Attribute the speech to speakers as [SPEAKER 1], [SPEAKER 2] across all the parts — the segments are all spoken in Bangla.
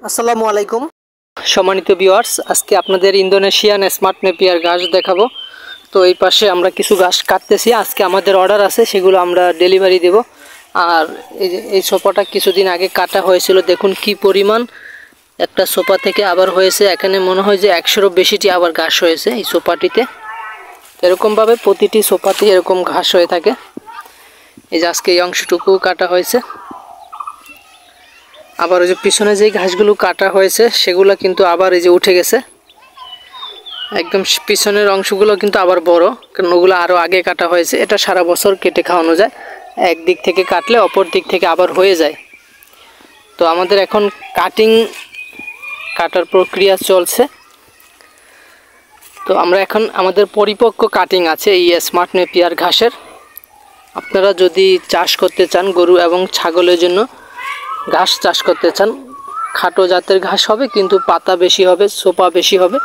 [SPEAKER 1] আসসালামু আলাইকুম সম্মানিত ভিউয়ার্স, আজকে আপনাদের ইন্দোনেশিয়ান স্মার্ট নেপিয়ার ঘাস দেখাবো। তো এই পাশে আমরা কিছু ঘাস কাটতেছি, আজকে আমাদের অর্ডার আছে, সেগুলো আমরা ডেলিভারি দেব। আর এই সোফাটা কিছুদিন আগে কাটা হয়েছিল, দেখুন কি পরিমাণ একটা সোফা থেকে আবার হয়েছে। এখানে মনে হয় যে 100-এরও বেশিটি আবার ঘাস হয়েছে এই সোফাটিতে। এরকমভাবে প্রতিটি সোফাতে এরকম ঘাস হয়ে থাকে। এই যে আজকে এই অংশটুকু কাটা হয়েছে। আবার ওই যে পিছনে যে ঘাসগুলো কাটা হয়েছে সেগুলো কিন্তু আবার এই যে উঠে গেছে, একদম পিছনের অংশগুলো কিন্তু আবার বড়, কারণ ওগুলো আরও আগে কাটা হয়েছে। এটা সারা বছর কেটে খাওয়ানো যায়, একদিক থেকে কাটলে অপর দিক থেকে আবার হয়ে যায়। তো আমাদের এখন কাটার প্রক্রিয়া চলছে। তো আমরা এখন আমাদের পরিপক্ক কাটিং আছে এই স্মার্ট নেপিয়ার ঘাসের। আপনারা যদি চাষ করতে চান, গরু এবং ছাগলের জন্য ঘাস চাষ করতে চান, খাটো জাতের ঘাস হবে কিন্তু পাতা বেশি হবে, সোপা বেশি হবে,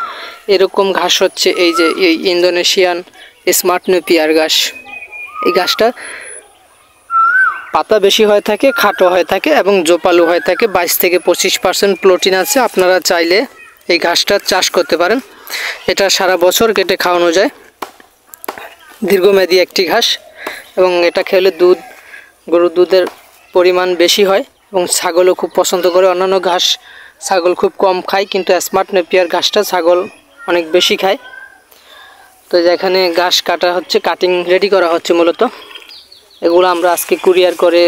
[SPEAKER 1] এরকম ঘাস হচ্ছে এই যে এই ইন্দোনেশিয়ান স্মার্ট নেপিয়ার ঘাস। এই ঘাসটা পাতা বেশি হয়ে থাকে, খাটো হয়ে থাকে এবং জোপালো হয়ে থাকে। 22-25% প্রোটিন আছে। আপনারা চাইলে এই ঘাসটা চাষ করতে পারেন। এটা সারা বছর কেটে খাওয়ানো যায়, দীর্ঘমেয়াদী একটি ঘাস, এবং এটা খেলে গরুর দুধের পরিমাণ বেশি হয় এবং ছাগলও খুব পছন্দ করে। অন্যান্য ঘাস ছাগল খুব কম খায়, কিন্তু স্মার্ট নেপিয়ার ঘাসটা ছাগল অনেক বেশি খায়। তো যেখানে ঘাস কাটা হচ্ছে, কাটিং রেডি করা হচ্ছে মূলত, এগুলো আমরা আজকে কুরিয়ার করে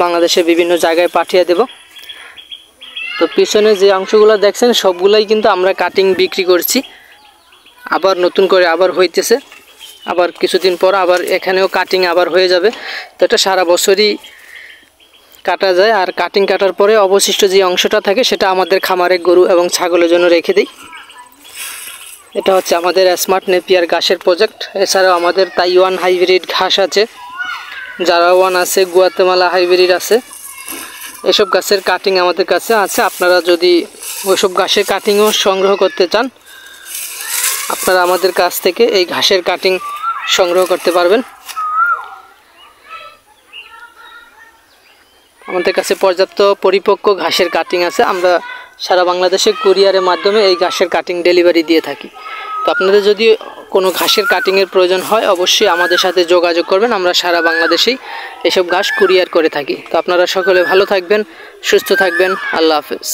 [SPEAKER 1] বাংলাদেশের বিভিন্ন জায়গায় পাঠিয়ে দেব। তো পিছনে যে অংশগুলো দেখছেন সবগুলাই কিন্তু আমরা কাটিং বিক্রি করছি, আবার নতুন করে আবার হইতেছে, আবার কিছুদিন পর আবার এখানেও কাটিং আবার হয়ে যাবে। তো এটা সারা বছরই কাটা যায়। আর কাটিং কাটার পরে অবশিষ্ট যে অংশটা থাকে সেটা আমাদের খামারে গরু এবং ছাগলের জন্য রেখে দিই। এটা হচ্ছে আমাদের স্মার্ট নেপিয়ার ঘাসের প্রজেক্ট। এছাড়াও আমাদের তাইওয়ান হাইব্রিড ঘাস আছে, জারাওয়ান আছে, গুয়াতেমালা হাইব্রিড আছে। এসব গাছের কাটিং আমাদের কাছে আছে। আপনারা যদি ওইসব ঘাসের কাটিংও সংগ্রহ করতে চান, আপনারা আমাদের কাছ থেকে এই ঘাসের কাটিং সংগ্রহ করতে পারবেন। আমাদের কাছে পর্যাপ্ত পরিপক্ক ঘাসের কাটিং আছে। আমরা সারা বাংলাদেশে কুরিয়ারের মাধ্যমে এই ঘাসের কাটিং ডেলিভারি দিয়ে থাকি। তো আপনাদের যদি কোনো ঘাসের কাটিংয়ের প্রয়োজন হয় অবশ্যই আমাদের সাথে যোগাযোগ করবেন। আমরা সারা বাংলাদেশেই এসব ঘাস কুরিয়ার করে থাকি। তো আপনারা সকলে ভালো থাকবেন, সুস্থ থাকবেন। আল্লাহ হাফেজ।